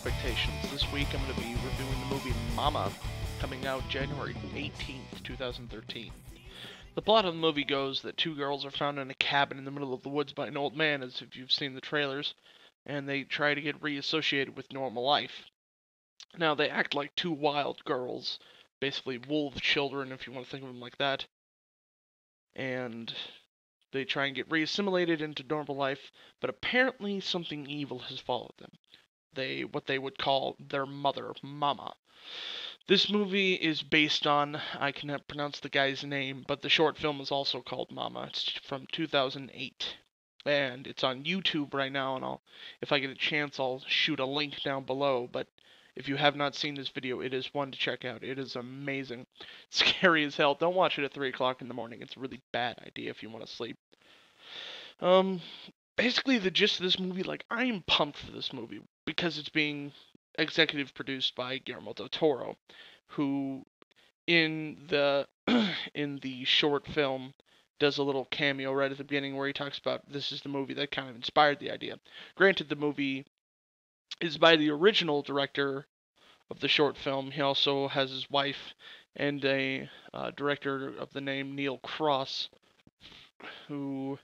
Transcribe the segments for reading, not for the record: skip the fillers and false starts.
expectations. This week I'm going to be reviewing the movie Mama, coming out January 18th, 2013. The plot of the movie goes that two girls are found in a cabin in the middle of the woods by an old man, as if you've seen the trailers, and they try to get reassociated with normal life. Now, they act like two wild girls, basically wolf children, if you want to think of them like that, and they try and get reassimilated into normal life, but apparently something evil has followed them. What they would call their mother, Mama. This movie is based on, I cannot pronounce the guy's name, but the short film is also called Mama. It's from 2008. And it's on YouTube right now, and if I get a chance, I'll shoot a link down below. But if you have not seen this video, it is one to check out. It is amazing. Scary as hell. Don't watch it at 3 o'clock in the morning. It's a really bad idea if you want to sleep. Um, Basically the gist of this movie, like, I'm pumped for this movie because it's being executive produced by Guillermo del Toro, who in the in the short film does a little cameo right at the beginning where he talks about this is the movie that kind of inspired the idea. Granted, the movie is by the original director of the short film. He also has his wife and a director of the name Neil Cross, who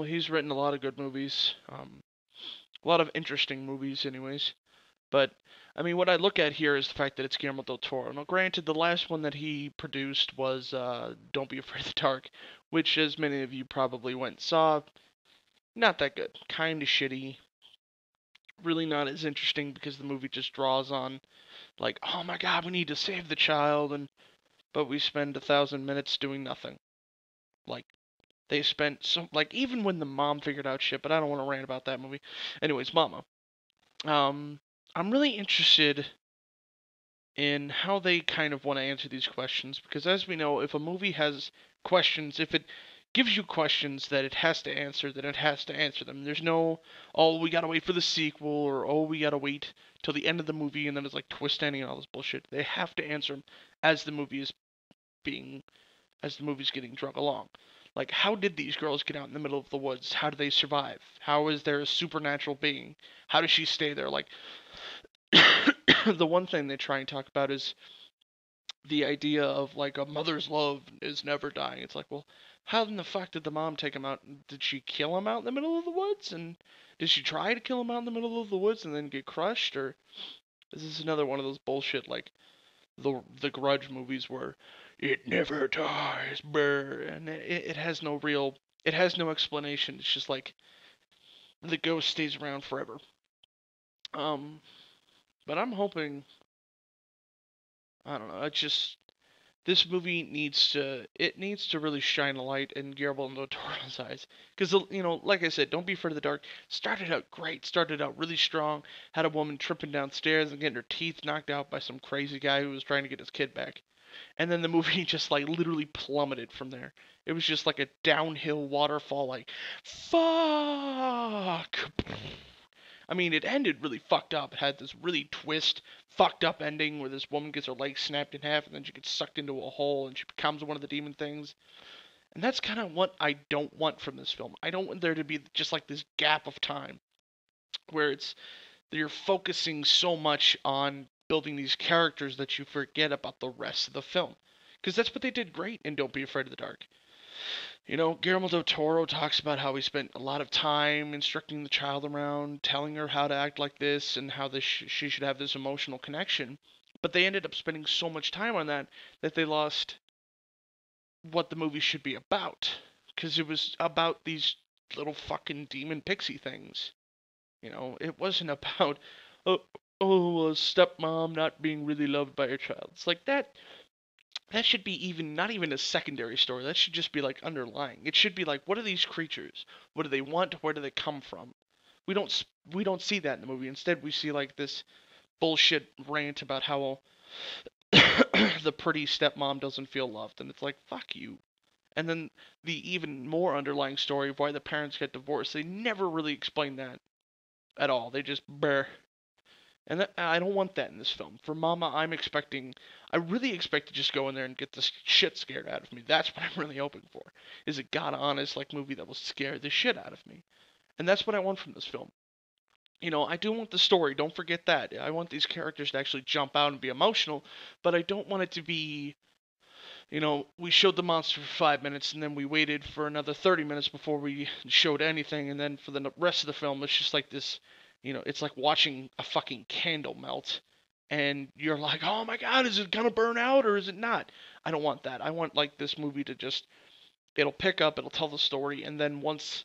he's written a lot of good movies. A lot of interesting movies, anyways. But, I mean, what I look at here is the fact that it's Guillermo del Toro. Now, granted, the last one that he produced was Don't Be Afraid of the Dark, which, as many of you probably went and saw, not that good. Kind of shitty. Really not as interesting because the movie just draws on, like, oh my god, we need to save the child, but we spend 1,000 minutes doing nothing. Like, they spent so, like, even when the mom figured out shit, but I don't want to rant about that movie. Anyways, Mama. Um, I'm really interested in how they kind of want to answer these questions because, as we know, if a movie has questions, if it gives you questions that it has to answer, then it has to answer them. There's no, oh, we gotta wait for the sequel, or oh, we gotta wait till the end of the movie and then it's like twist ending and all this bullshit. They have to answer them as the movie is being, as the movie's getting drug along. Like, how did these girls get out in the middle of the woods? How do they survive? How is there a supernatural being? How does she stay there? Like, the one thing they try and talk about is the idea of, like, a mother's love is never dying. It's like, well, how in the fuck did the mom take him out? Did she kill him out in the middle of the woods? And did she try to kill him out in the middle of the woods and then get crushed? Or is this another one of those bullshit, like, the Grudge movies where it never dies, brr, and it has no real, it has no explanation. It's just like the ghost stays around forever. Um, but I'm hoping, I don't know, it's just, this movie needs to really shine a light in Guillermo del Toro's eyes, because, you know, like I said, Don't Be Afraid of the Dark started out great, started out really strong, had a woman tripping downstairs and getting her teeth knocked out by some crazy guy who was trying to get his kid back. And then the movie just, like, literally plummeted from there. It was just like a downhill waterfall, like, fuck. I mean, it ended really fucked up. It had this really fucked up ending where this woman gets her leg snapped in half and then she gets sucked into a hole and she becomes one of the demon things. And that's kind of what I don't want from this film. I don't want there to be just like this gap of time where you're focusing so much on building these characters that you forget about the rest of the film. Because that's what they did great in Don't Be Afraid of the Dark. You know, Guillermo del Toro talks about how he spent a lot of time instructing the child around, telling her how to act like this, and how she should have this emotional connection. But they ended up spending so much time on that they lost what the movie should be about. Because it was about these little fucking demon pixie things. You know, it wasn't about, oh, a stepmom not being really loved by her child. It's like that should be even not even a secondary story. That should just be like underlying. It should be like, what are these creatures? What do they want? Where do they come from? We don't see that in the movie. Instead, we see like this bullshit rant about how the pretty stepmom doesn't feel loved, and it's like, fuck you. And then the even more underlying story of why the parents get divorced, they never really explain that at all. They just brr. And I don't want that in this film. For Mama, I really expect to just go in there and get the shit scared out of me. That's what I'm really hoping for. Is a god honest like movie that will scare the shit out of me. And that's what I want from this film. I do want the story. Don't forget that. I want these characters to actually jump out and be emotional, but I don't want it to be, we showed the monster for 5 minutes and then we waited for another 30 minutes before we showed anything, and then for the rest of the film, it's just like this, it's like watching a fucking candle melt, and you're like, oh my god, is it gonna burn out or is it not? I don't want that. I want like this movie to just, it'll pick up, it'll tell the story, and then once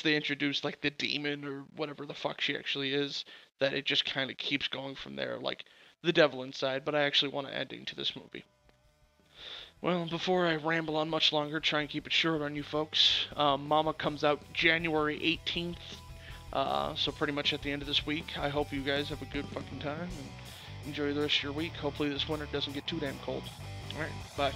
they introduce like the demon or whatever the fuck she actually is, that it just kind of keeps going from there, like the devil inside. But I actually want an ending to this movie. Well, before I ramble on much longer, try and keep it short on you folks. Mama comes out January 18th, so pretty much at the end of this week. I hope you guys have a good fucking time and enjoy the rest of your week. Hopefully this winter doesn't get too damn cold. Alright, bye.